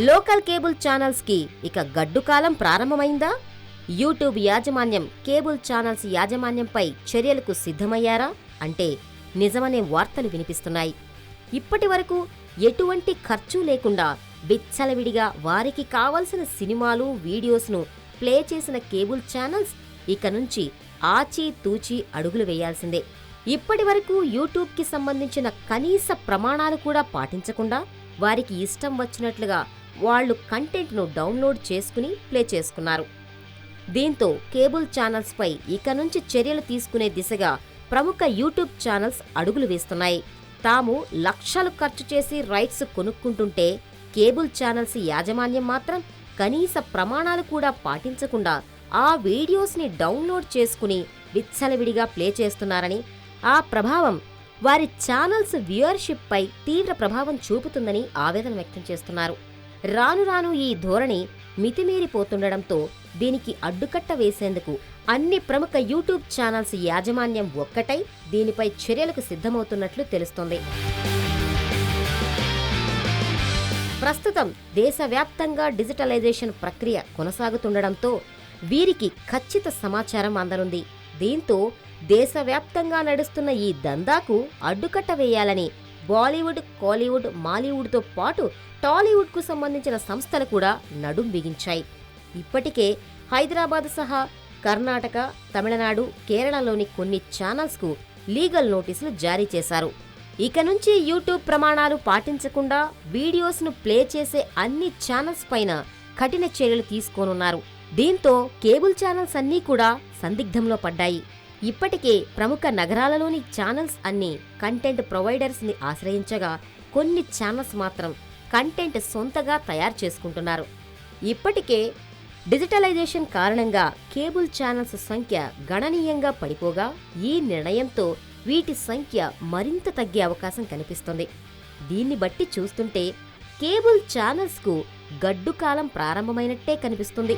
Local cable channels కి ఇక గడ్డు కాలం ప్రారంభమైందా? యూట్యూబ్ యాజమాన్యం కేబుల్ ఛానల్స్ యాజమాన్యంపై చర్యలకు సిద్ధమయ్యారా అంటే నిజమనే వార్తలు వినిపిస్తున్నాయి. ఇప్పటి వరకు ఎటువంటి ఖర్చు లేకుండా విచ్చలవిడిగా వారికి కావలసిన సినిమాలు, వీడియోస్ను ప్లే చేసిన కేబుల్ ఛానల్స్ ఇక నుంచి ఆచితూచి అడుగులు వేయాల్సిందే. ఇప్పటి వరకు యూట్యూబ్కి సంబంధించిన కనీస ప్రమాణాలు కూడా పాటించకుండా వారికి ఇష్టం వచ్చినట్లుగా వాళ్లు కంటెంట్ను డౌన్లోడ్ చేసుకుని ప్లే చేసుకున్నారు. దీంతో కేబుల్ ఛానల్స్పై ఇక నుంచి చర్యలు తీసుకునే దిశగా ప్రముఖ యూట్యూబ్ ఛానల్స్ అడుగులు వేస్తున్నాయి. తాము లక్షలు ఖర్చు చేసి రైట్స్ కొనుక్కుంటుంటే కేబుల్ ఛానల్స్ యాజమాన్యం మాత్రం కనీస ప్రమాణాలు కూడా పాటించకుండా ఆ వీడియోస్ని డౌన్లోడ్ చేసుకుని విచ్చలవిడిగా ప్లే చేస్తున్నారని, ఆ ప్రభావం వారి ఛానల్స్ వ్యూయర్షిప్పై తీవ్ర ప్రభావం చూపుతుందని ఆవేదన వ్యక్తం చేస్తున్నారు. రాను రాను ఈ ధోరణి మితిమీరిపోతుండటంతో దీనికి అడ్డుకట్ట వేసేందుకు అన్ని ప్రముఖ యూట్యూబ్ ఛానల్స్ యాజమాన్యం ఒక్కటై దీనిపై చర్యలకు సిద్ధమవుతున్నట్లు తెలుస్తోంది. ప్రస్తుతం దేశవ్యాప్తంగా డిజిటలైజేషన్ ప్రక్రియ కొనసాగుతుండటంతో వీరికి ఖచ్చిత సమాచారం అందనుంది. దీంతో దేశవ్యాప్తంగా నడుస్తున్న ఈ దందాకు అడ్డుకట్ట వేయాలని బాలీవుడ్, కోలీవుడ్, మాలీవుడ్తో పాటు టాలీవుడ్కు సంబంధించిన సంస్థలు కూడా నడుం బిగించాయి. ఇప్పటికే హైదరాబాద్ సహా కర్ణాటక, తమిళనాడు, కేరళలోని కొన్ని ఛానల్స్కు లీగల్ నోటీసులు జారీ చేశారు. ఇక నుంచి యూట్యూబ్ ప్రమాణాలు పాటించకుండా వీడియోస్ను ప్లే చేసే అన్ని ఛానల్స్ పైన కఠిన చర్యలు తీసుకోనున్నారు. దీంతో కేబుల్ ఛానల్స్ అన్నీ కూడా సందిగ్ధంలో పడ్డాయి. ఇప్పటికే ప్రముఖ నగరాలలోని ఛానల్స్ అన్నీ కంటెంట్ ప్రొవైడర్స్ ని ఆశ్రయించగా కొన్ని ఛానల్స్ మాత్రం కంటెంట్ సొంతగా తయారు చేసుకుంటున్నారు. ఇప్పటికే డిజిటలైజేషన్ కారణంగా కేబుల్ ఛానల్స్ సంఖ్య గణనీయంగా పడిపోగా ఈ నిర్ణయంతో వీటి సంఖ్య మరింత తగ్గే అవకాశం కనిపిస్తుంది. దీన్ని బట్టి చూస్తుంటే కేబుల్ ఛానల్స్కు గడ్డు కాలం ప్రారంభమైనట్టే కనిపిస్తుంది.